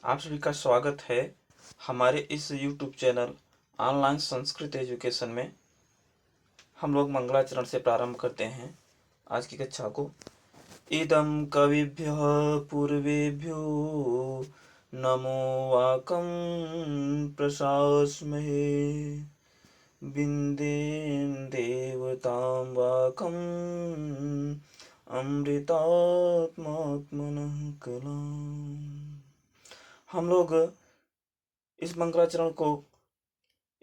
आप सभी का स्वागत है हमारे इस YouTube channel online Sanskrit education में। हम लोग मंगलाचरण से प्रारंभ करते हैं आज की कक्षा को। इदं कविभ्यः पूर्वेभ्यो नमो वाकं प्रशास्महे बिन्दें देवतां वाकं अमृतात्मात्मनः कलाम्। हम लोग इस मंगलाचरण को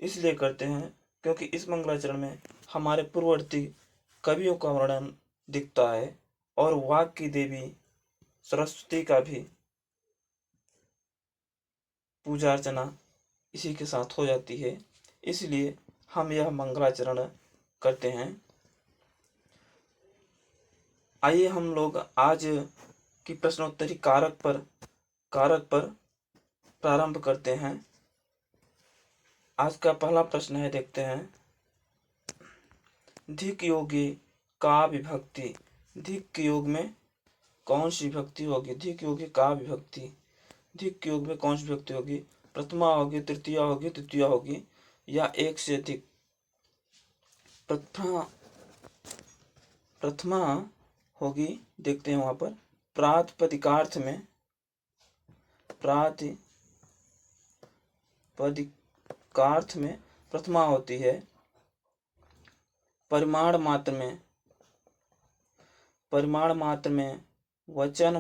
इसलिए करते हैं क्योंकि इस मंगलाचरण में हमारे पूर्ववर्ती कवियों का वर्णन दिखता है और वाक की देवी सरस्वती का भी पूजा अर्चना इसी के साथ हो जाती है। इसलिए हम यह मंगलाचरण करते हैं। आइए हम लोग आज की प्रश्नोत्तरी कारक पर प्रारंभ करते हैं। आज का पहला प्रश्न है, देखते हैं। धिक योगी का विभक्ति। धिक योग में कौन सी विभक्ति होगी? धिक योगी का विभक्ति। धिक योग में कौन सी विभक्ति होगी? प्रथमा होगी, तृतीया होगी, तृतीया होगी या एक से अधिक? प्रथमा होगी। देखते हैं वहां पर प्रातिपदिकार्थ में प्रथमा होती है। परिमाण मात्र में वचन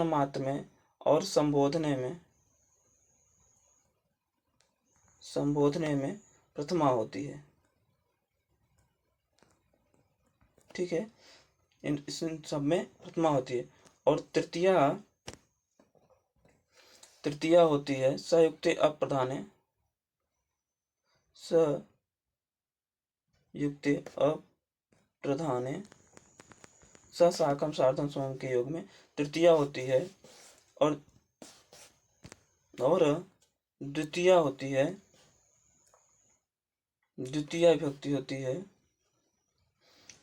मात्र में और संबोधने में प्रथमा होती है। ठीक है, इन सब में प्रथमा होती है। और तृतीया होती है सयुक्ते अप्रधाने। सयुक्ते अप्रधाने साकम सार्धम सोम के योग में तृतीया होती है। और द्वितीया होती है, द्वितीया विभक्ति होती है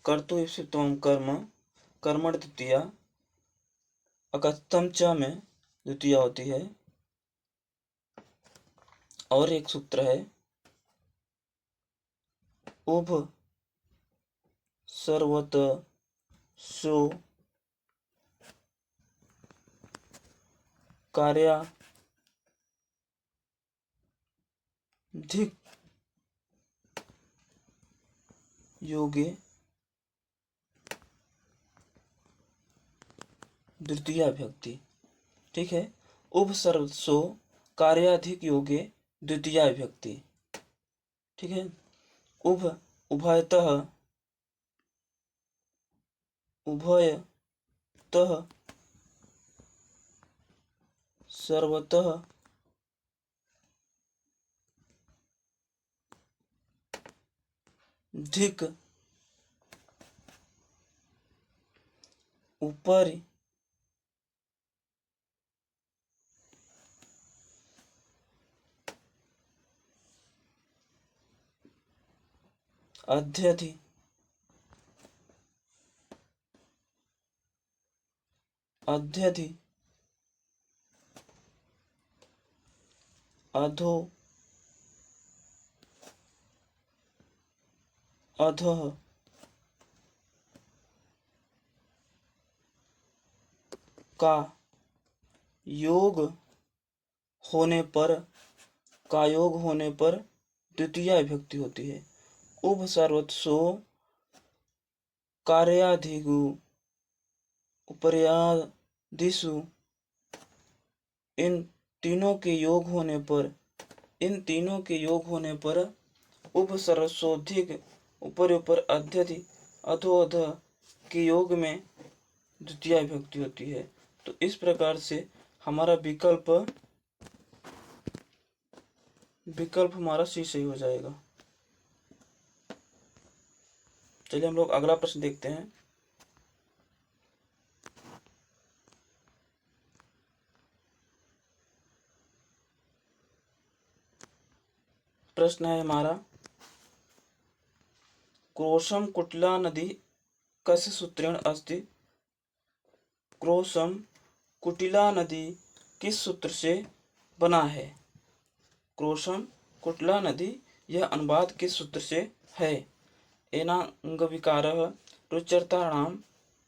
कर्तु इप्सितोम कर्मण द्वितीया। अकथम च में द्वितीया होती है। और एक सूत्र है उभ सर्वत सो कार्याधिक योगे द्वितीया विभक्ति। ठीक है, उभ सर्वसो कार्याधिक योगे द्वितीया विभक्ति। ठीक है, उभयतः सर्वतः धिक ऊपरी अध्यधि अधो अधः का योग होने पर द्वितीया विभक्ति होती है। उभ सर्वस्व कार्याधिगु उपर्यादिषु। इन तीनों के योग होने पर उभ सर्वस्वधिक ऊपर अध्यधि अधोअध के योग में द्वितीया विभक्ति होती है। तो इस प्रकार से हमारा विकल्प हमारा सी सही हो जाएगा। चलिए हम लोग अगला प्रश्न देखते हैं। प्रश्न है हमारा, क्रोशम कुटला नदी कस्य सूत्रेण अस्ति? क्रोशम कुटिला नदी किस सूत्र से बना है? क्रोशम कुटिला नदी यह अनुवाद किस सूत्र से है? एनांग विकारः रुच्यर्थाणाम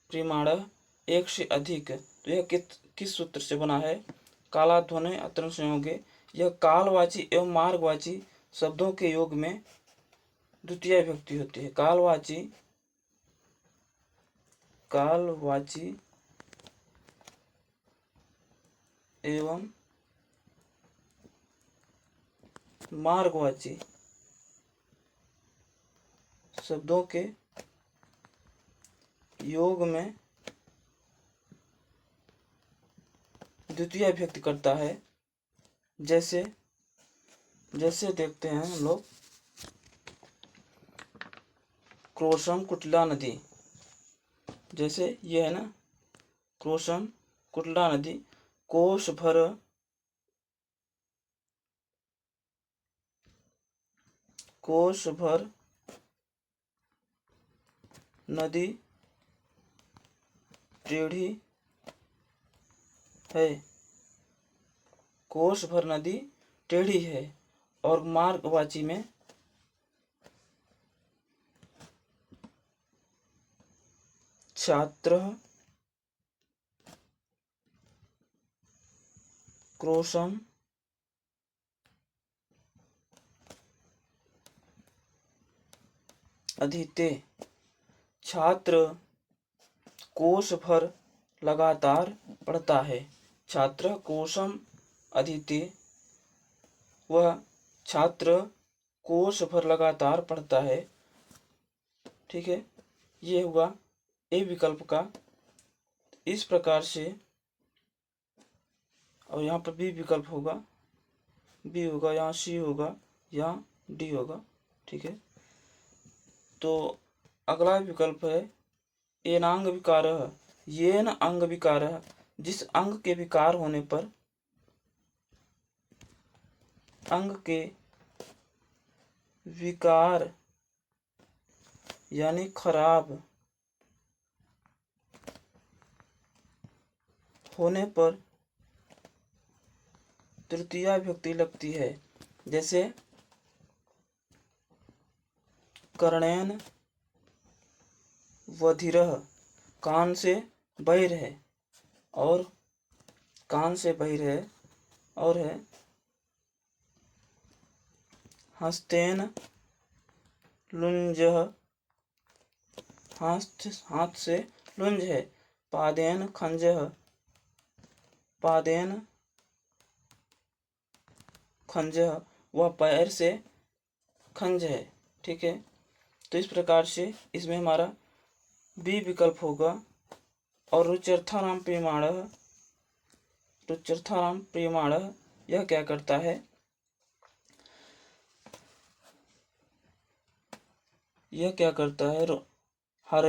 प्रिमाणः एक से अधिक, तो यह किस सूत्र से बना है? कालाध्वनि अत्र संयोगे, यह कालवाची एवं मार्गवाची शब्दों के योग में द्वितीय विभक्ति होती है। कालवाची एवं मार्गवाची शब्दों के योग में द्वितीय विभक्ति करता है। जैसे देखते हैं हम लोग, क्रोशम कुटिला नदी, जैसे ये है ना, क्रोशम कुटिला नदी कोश भर नदी टेढ़ी है। कोश भर नदी टेढ़ी है। और मार्गवाची में छात्र क्रोशम अधीते, छात्र कोश भर लगातार पढ़ता है। छात्र कोशम अधीते, वह छात्र कोश भर लगातार पढ़ता है। ठीक है, ये हुआ ए विकल्प का। इस प्रकार से, और यहाँ पर बी विकल्प होगा, बी होगा, यहाँ सी होगा, यहाँ डी होगा। ठीक है, तो अगला विकल्प है एनांग विकारः, येन अंग विकारः, जिस अंग के विकार होने पर, अंग के विकार यानी खराब होने पर तृतीया विभक्ति लगती है। जैसे कर्णेन वधिरः, कान से बहिर है, और कान से बहिर है, और है हस्तेन लुंजः, हाथ से लुंज है। पादेन खंजः, पादेन खंजः, वह पैर से खंज है। ठीक है, तो इस प्रकार से इसमें हमारा बी विकल्प होगा। और रुच्यर्थानाम प्रियमाणः, रुच्यर्थानाम प्रियमाणः यह क्या करता है? यह क्या करता है? हर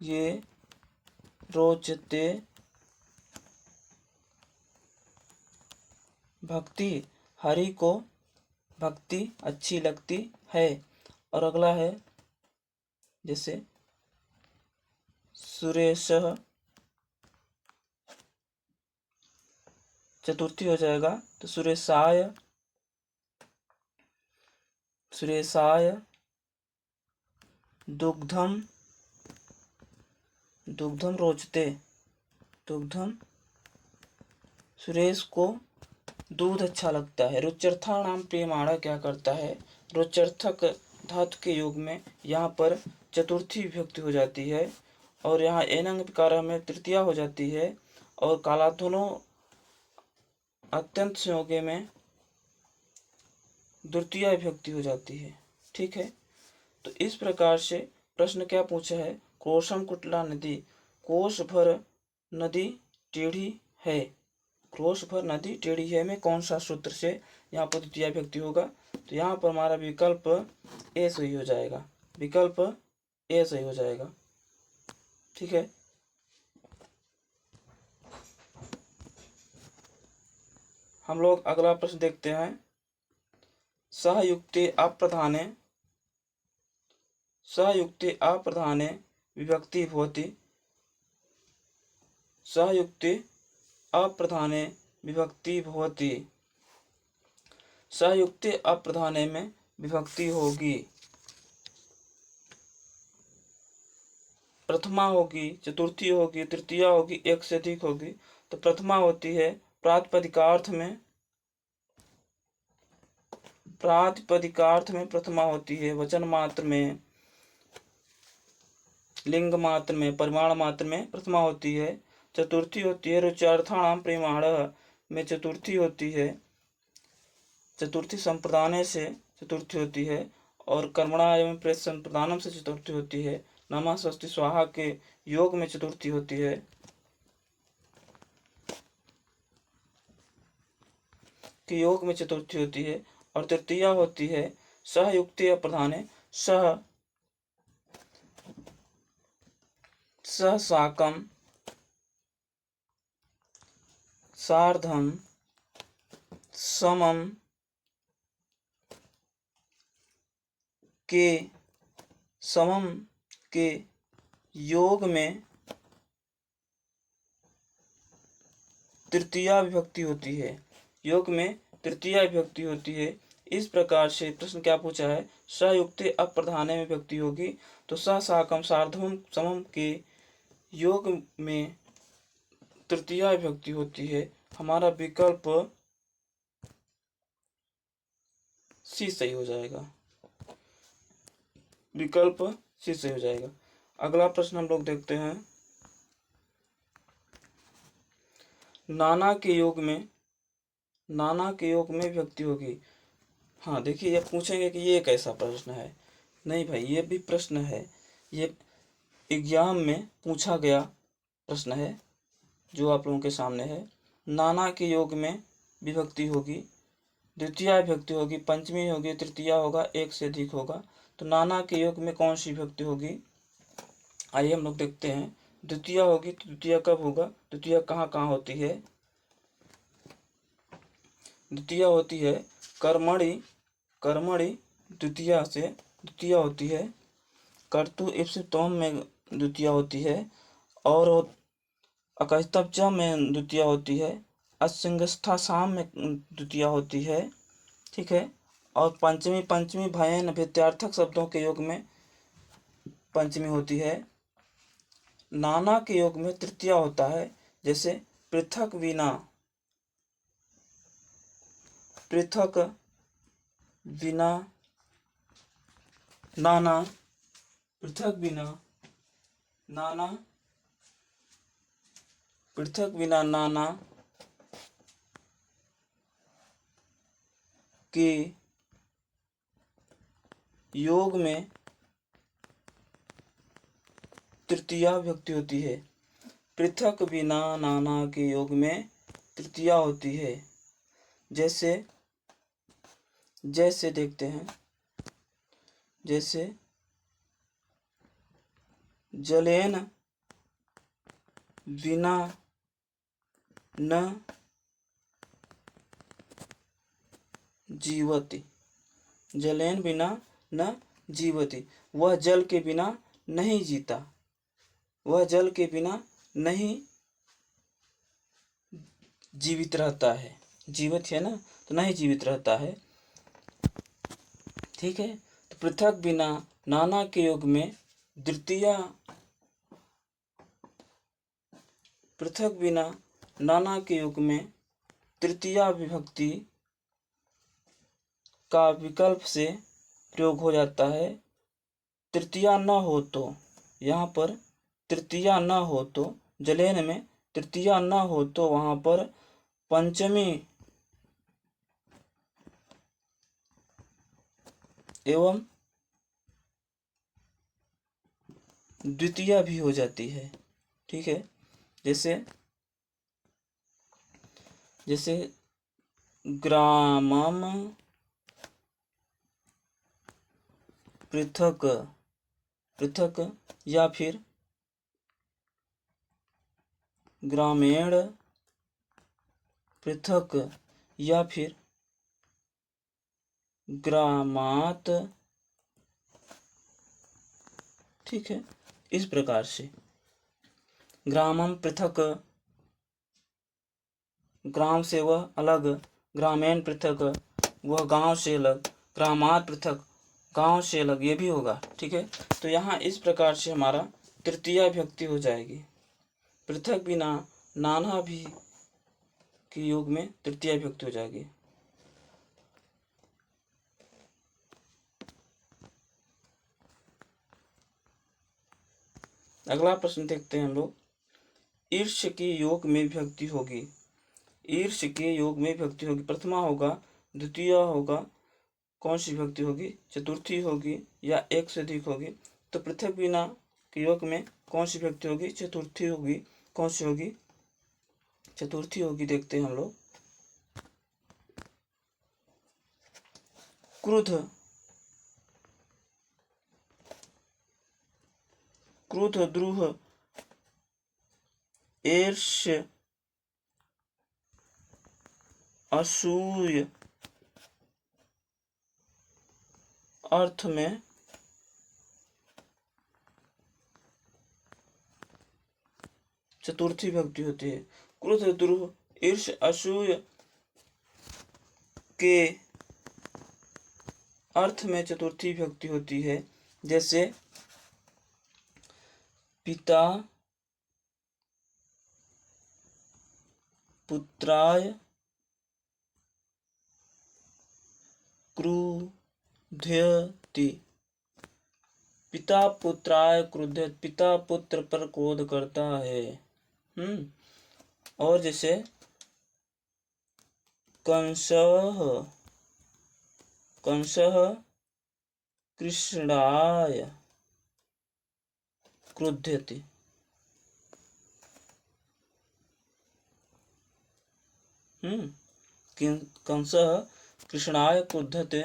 ये रोचते भक्ति, हरि को भक्ति अच्छी लगती है। और अगला है जैसे सुरेशः, चतुर्थी हो जाएगा, तो सुरेशाय दुग्धम रोचते, दुग्धम, सुरेश को दूध अच्छा लगता है। रुच्यर्थाणाम प्रियमाणः क्या करता है? रुच्यर्थक धातु के योग में यहाँ पर चतुर्थी विभक्ति हो जाती है, और यहाँ एनंग विकार में तृतीया हो जाती है, और कालाध्वनो अत्यंत संयोगे में द्वितीय विभक्ति हो जाती है। ठीक है, तो इस प्रकार से प्रश्न क्या पूछा है? क्रोशम कुटिला नदी कोश भर नदी टेढ़ी है, क्रोश भर नदी टेढ़ी है में कौन सा सूत्र से यहाँ पर द्वितीय विभक्ति होगा? तो यहाँ पर हमारा विकल्प ए सही हो जाएगा, विकल्प ए सही हो जाएगा। ठीक है, हम लोग अगला प्रश्न देखते हैं। सहयुक्ते अप्रधाने विभक्ति भवति, सहयुक्ते अप्रधाने विभक्ति भवति। सहयुक्ते अप्रधाने में विभक्ति होगी। प्रथमा होगी, चतुर्थी होगी, तृतीया होगी, एक से अधिक होगी। तो प्रथमा होती है प्रातिपदिकार्थ में, प्रातिपदिकार्थ में प्रथमा होती है। वचन मात्र में, लिंग मात्र में, परिमाण मात्र में प्रथमा होती है। चतुर्थी होती है रुच्यार्थाणाम परिमाण में, चतुर्थी होती है। चतुर्थी संप्रदाने से चतुर्थी होती है। और कर्मणा एवं प्रेत संप्रदानम से चतुर्थी होती है। नमः स्वस्ति स्वाहा के योग में चतुर्थी होती है। के योग में चतुर्थी होती है। और तृतीया होती है सहयुक्ते अप्रधाने, सह साकम सार्धम समम के, समम के योग में तृतीया विभक्ति होती है। योग में तृतीया विभक्ति होती है। इस प्रकार से प्रश्न क्या पूछा है, सहयुक्ते अप्रधाने में विभक्ति होगी तो स साकम सार्धम समम के योग में तृतीया विभक्ति होती है। हमारा विकल्प सी सही हो जाएगा। विकल्प सी सही हो जाएगा। अगला प्रश्न हम लोग देखते हैं। नाना के योग में, नाना के योग में विभक्ति होगी। हाँ देखिए, ये पूछेंगे कि ये कैसा प्रश्न है। नहीं भाई, ये भी प्रश्न है, ये एग्जाम में पूछा गया प्रश्न है जो आप लोगों के सामने है। नाना के योग में विभक्ति होगी, द्वितीया विभक्ति होगी, पंचमी होगी, तृतीया होगा, एक से अधिक होगा। तो नाना के योग में कौन सी विभक्ति होगी, आइए हम लोग देखते हैं। द्वितीया होगी तो द्वितीया कब होगा, द्वितीया कहाँ कहाँ होती है। द्वितीया होती है कर्मणि, कर्मणि द्वितीया से द्वितीया होती है। कर्तु इप्सितोम में द्वितीया होती है। और अकस्तब्ज में द्वितीया होती है। असंगस्था साम में द्वितीया होती है। ठीक है। और पंचमी, पंचमी भयन विद्यार्थक शब्दों के योग में पंचमी होती है। नाना के योग में तृतीया होता है। जैसे पृथक विना, पृथक विना नाना, पृथक विना नाना, पृथक विना नाना के योग में तृतीया विभक्ति होती है। पृथक बिना नाना के योग में तृतीया होती है। जैसे, जैसे देखते हैं, जैसे जलेन बिना न जीवति, जलेन बिना न जीवति, वह जल के बिना नहीं जीता, वह जल के बिना नहीं जीवित रहता है। जीवित है ना, तो नहीं जीवित रहता है। ठीक है। तो पृथक बिना नाना के योग में द्वितीया, पृथक बिना नाना के योग में तृतीया विभक्ति का विकल्प से प्रयोग हो जाता है। तृतीया न हो तो, यहाँ पर तृतीया न हो तो, जलेन में तृतीया न हो तो वहाँ पर पंचमी एवं द्वितीया भी हो जाती है। ठीक है। जैसे, जैसे ग्रामम पृथक, पृथक, या फिर ग्रामीण पृथक, या फिर ग्रामात। ठीक है। इस प्रकार से ग्रामम पृथक ग्राम से वह अलग, ग्रामीण पृथक, वह गांव से अलग, ग्रामार पृथक, गांव से अलग, ये भी होगा। ठीक है, तो यहाँ इस प्रकार से हमारा तृतीया विभक्ति हो जाएगी। पृथक भी ना, नाना भी के योग में तृतीया विभक्ति हो जाएगी। अगला प्रश्न देखते हैं हम लोग। ईर्ष्य के योग में विभक्ति होगी। ईर्ष्य के योग में विभक्ति होगी, प्रथमा होगा, द्वितीय होगा, कौन सी विभक्ति होगी? चतुर्थी होगी या एक से अधिक होगी? तो पृथक बिना के योग में कौन सी विभक्ति होगी? चतुर्थी होगी। कौन सी होगी? चतुर्थी होगी। देखते हैं हम लोग। क्रुद्ध, क्रुद्ध, द्रुह, ईर्ष्य, असूय अर्थ में चतुर्थी विभक्ति होती है। क्रुद्ध, द्रुह, ईर्ष्य, असूय के अर्थ में चतुर्थी विभक्ति होती है। जैसे पिता पुत्राय क्रुध्यति। पिता पुत्राय क्रुध्यति, पिता पुत्र पर क्रोध करता है। और जैसे कंसः, कंसः कृष्णाय क्रुध्यति। कंसः कृष्णाय क्रुध्यते।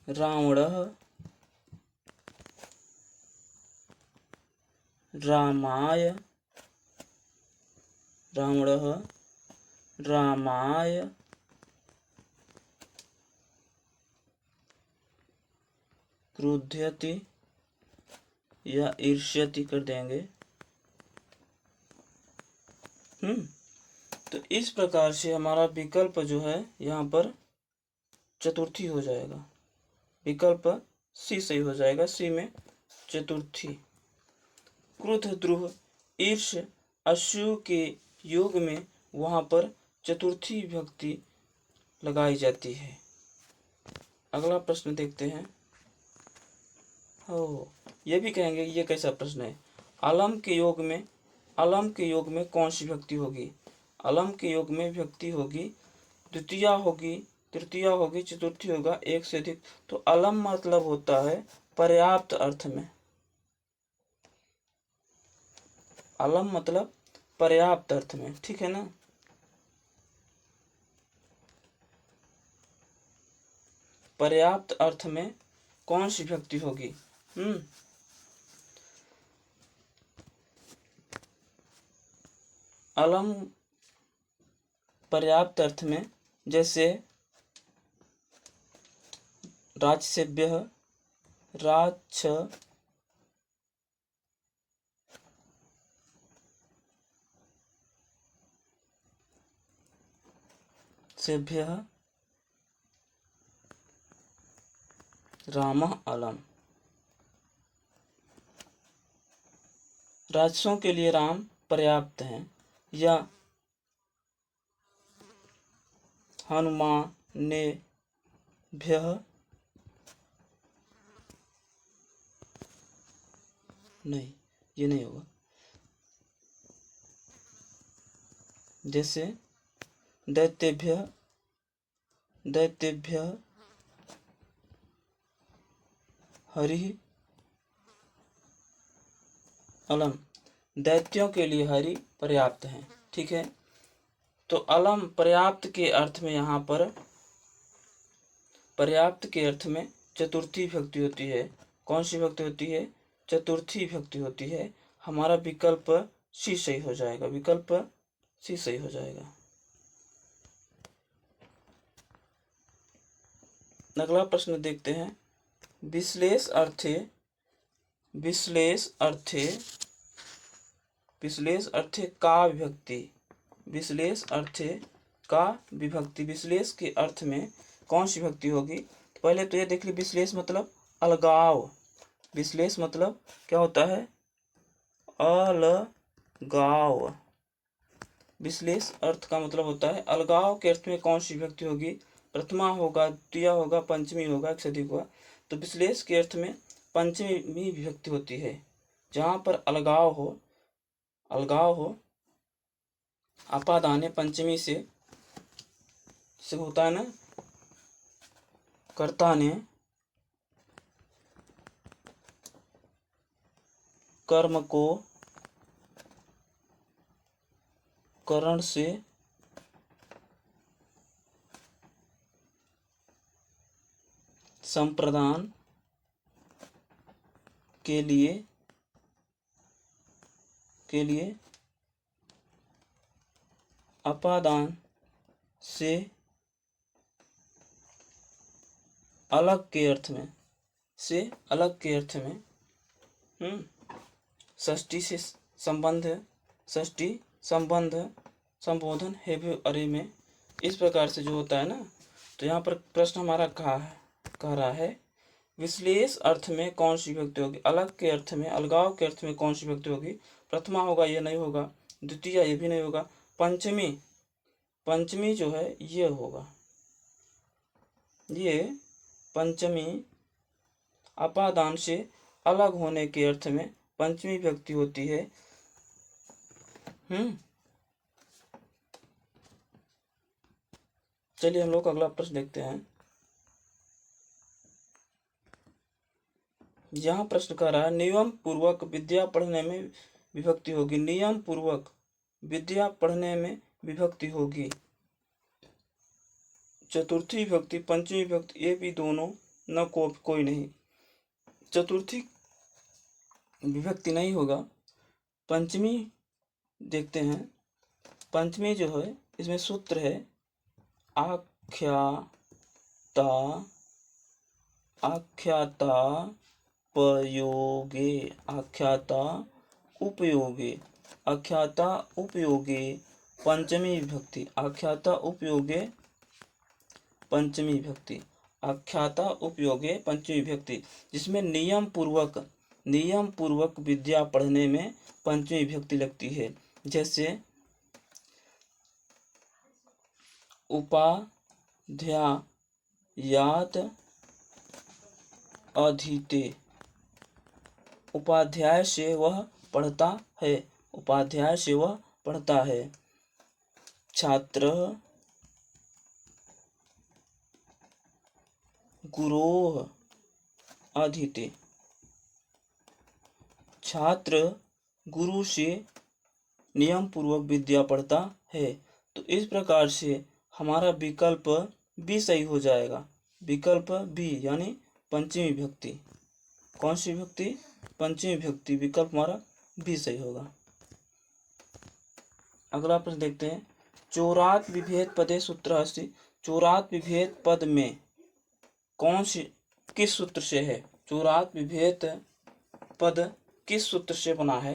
रावणः रामाय, रावणः रामाय क्रुध्यति या ईर्ष्यति कर देंगे। तो इस प्रकार से हमारा विकल्प जो है यहाँ पर चतुर्थी हो जाएगा। विकल्प सी सही हो जाएगा। सी में चतुर्थी। क्रुद्ध, द्रुह, ईर्ष्य, अश्रु के योग में वहाँ पर चतुर्थी विभक्ति लगाई जाती है। अगला प्रश्न देखते हैं। ये भी कहेंगे ये कैसा प्रश्न है? अलम के योग में, अलम के योग में कौन सी विभक्ति होगी? अलम के योग में विभक्ति होगी, द्वितीया होगी, तृतीया होगी, चतुर्थी होगा, एक से अधिक। तो अलम मतलब होता है पर्याप्त अर्थ में। अलम मतलब पर्याप्त अर्थ में, ठीक है ना? पर्याप्त अर्थ में कौन सी विभक्ति होगी? अलम पर्याप्त अर्थ में, जैसे राजसेव्यः, राक्ष सेभ्यः रामः अलम। राजसों के लिए राम पर्याप्त हैं। या हनुमानेभ्यः, नहीं ये नहीं होगा। जैसे दैत्येभ्यः, दैत्येभ्यः हरिः अलम। दैत्यों के लिए हरि पर्याप्त है। ठीक है, तो अलम पर्याप्त के अर्थ में, यहाँ पर पर्याप्त के अर्थ में चतुर्थी विभक्ति होती है। कौन सी विभक्ति होती है? चतुर्थी विभक्ति होती है। हमारा विकल्प सी सही हो जाएगा। विकल्प सी सही हो जाएगा। अगला प्रश्न देखते हैं। विश्लेष अर्थे, विश्लेष अर्थे विश्लेष अर्थे का विभक्ति, विश्लेष अर्थे का विभक्ति, विश्लेष के अर्थ में कौन सी विभक्ति होगी? तो पहले तो ये देख ली, विश्लेष मतलब अलगाव, विश्लेष मतलब क्या होता है? अलगाव। विश्लेष अर्थ का मतलब होता है अलगाव के अर्थ में कौन सी विभक्ति होगी? प्रथमा होगा, द्वितीय होगा, पंचमी होगा, एक से अधिक होगा। तो विश्लेष के अर्थ में पंचमी विभक्ति होती है, जहाँ पर अलगाव हो, अलगाव हो, अपादान पंचमी से होता है ना, कर्ता ने कर्म को करण से संप्रदान के लिए अपादान से अलग के अर्थ में, से अलग के अर्थ में षष्ठी से संबंध, षष्ठी संबंध संबोधन है भी अरे में, इस प्रकार से जो होता है ना। तो यहाँ पर प्रश्न हमारा कह रहा है विश्लेष अर्थ में कौन सी विभक्ति होगी? अलग के अर्थ में, अलगाव के अर्थ में कौन सी विभक्ति होगी? प्रथमा होगा, ये नहीं होगा। द्वितीय, ये भी नहीं होगा। पंचमी, पंचमी जो है ये होगा, ये पंचमी अपादान से अलग होने के अर्थ में पंचमी विभक्ति होती है। चलिए हम लोग अगला प्रश्न देखते हैं। यहाँ प्रश्न कर रहा है नियम पूर्वक विद्या पढ़ने में विभक्ति होगी, नियम पूर्वक विद्या पढ़ने में विभक्ति होगी। चतुर्थी विभक्ति, पंचमी विभक्ति, ये भी दोनों न कोई नहीं। चतुर्थी विभक्ति नहीं होगा। पंचमी देखते हैं, पंचमी जो है इसमें सूत्र है आख्याता, आख्याता पयोगे, आख्याता उपयोगे, आख्याता उपयोगे पंचमी विभक्ति, आख्याता उपयोगे पंचमी विभक्ति, आख्याता उपयोगे पंचमी विभक्ति, जिसमें नियम पूर्वक विद्या पढ़ने में पंचमी विभक्ति लगती है। जैसे उपाध्यायात अधीते, उपाध्याय से वह पढ़ता है, उपाध्याय से वह पढ़ता है। छात्र गुरोः अधीते, छात्र गुरु से नियम पूर्वक विद्या पढ़ता है। तो इस प्रकार से हमारा विकल्प बी सही हो जाएगा, विकल्प बी यानी पंचमी विभक्ति। कौन सी विभक्ति? पंचमी विभक्ति, विकल्प हमारा बी सही होगा। अगला प्रश्न देखते हैं। चोरात विभेद पदे सूत्र अस्ति, चोरात विभेद पद में कौन सी, किस सूत्र से है? चोरात विभेद पद किस सूत्र से बना है?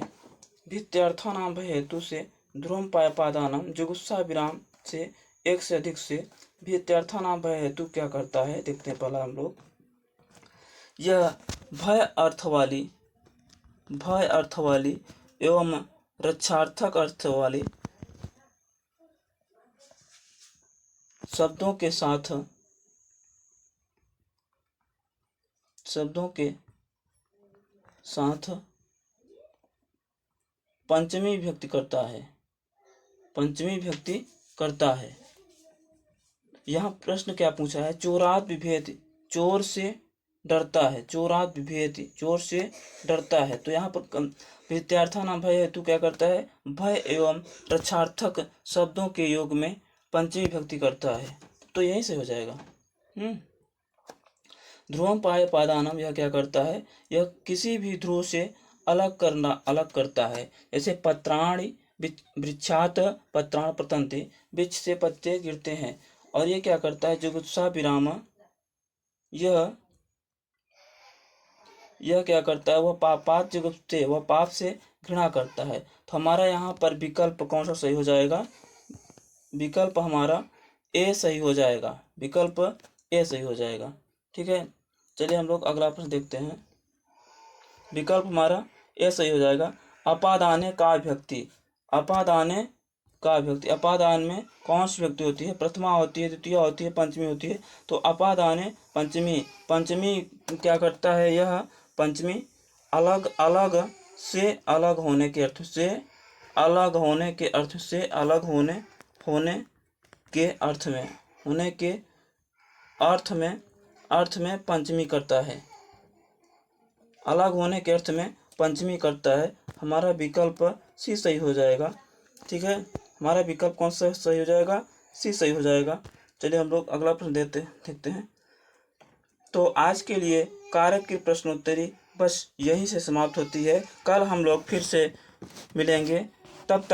भित्त्यर्थानां भय हेतु से, ध्रुवं पादानम, जुगुप्सा विराम से, एक से अधिक से। भित्त्यर्थानां भय हेतु क्या करता है देखते हैं पहला हम लोग। यह भय अर्थ वाली एवं रक्षार्थक अर्थ वाली शब्दों के साथ पंचमी विभक्ति करता है, पंचमी विभक्ति करता है। यहाँ प्रश्न क्या पूछा है? चोरात विभेद, चोर से डरता है, चोरात विभेद, चोर से डरता है। तो यहाँ पर भित्त्यार्थानां भय हेतु क्या करता है? भय एवं रक्षार्थक शब्दों के योग में पंचमी विभक्ति करता है। तो यहीं से हो जाएगा। ध्रुवं पादानम, यह क्या करता है? यह किसी भी ध्रुव से अलग करता है। जैसे पत्राणि वृक्षात पत्राण पतन्ते, वृक्ष से पत्ते गिरते हैं। और ये क्या करता है? जुगुप्सा विराम, यह क्या करता है? वह पापात जुगुप्ते, वह पाप से घृणा करता है। तो हमारा यहाँ पर विकल्प कौन सा सही हो जाएगा? विकल्प हमारा ए सही हो जाएगा, विकल्प ए सही हो जाएगा। ठीक है, चलिए हम लोग अगला प्रश्न देखते हैं। विकल्प हमारा ए सही हो जाएगा। अपादाने का विभक्ति, अपादाने का विभक्ति, अपादान में कौन सी विभक्ति होती है? प्रथमा होती है, द्वितीय होती है, पंचमी होती है। तो अपादाने पंचमी, पंचमी क्या करता है? यह पंचमी अलग अलग से अलग होने के अर्थ से, अलग होने के अर्थ से, अलग होने के अर्थ में, होने के अर्थ में पंचमी करता है, अलग होने के अर्थ में पंचमी करता है। हमारा विकल्प सी सही हो जाएगा। ठीक है, हमारा विकल्प कौन सा सही हो जाएगा? सी सही हो जाएगा। चलिए हम लोग अगला प्रश्न देखते हैं। तो आज के लिए कारक की प्रश्नोत्तरी बस यही से समाप्त होती है। कल हम लोग फिर से मिलेंगे, तब तक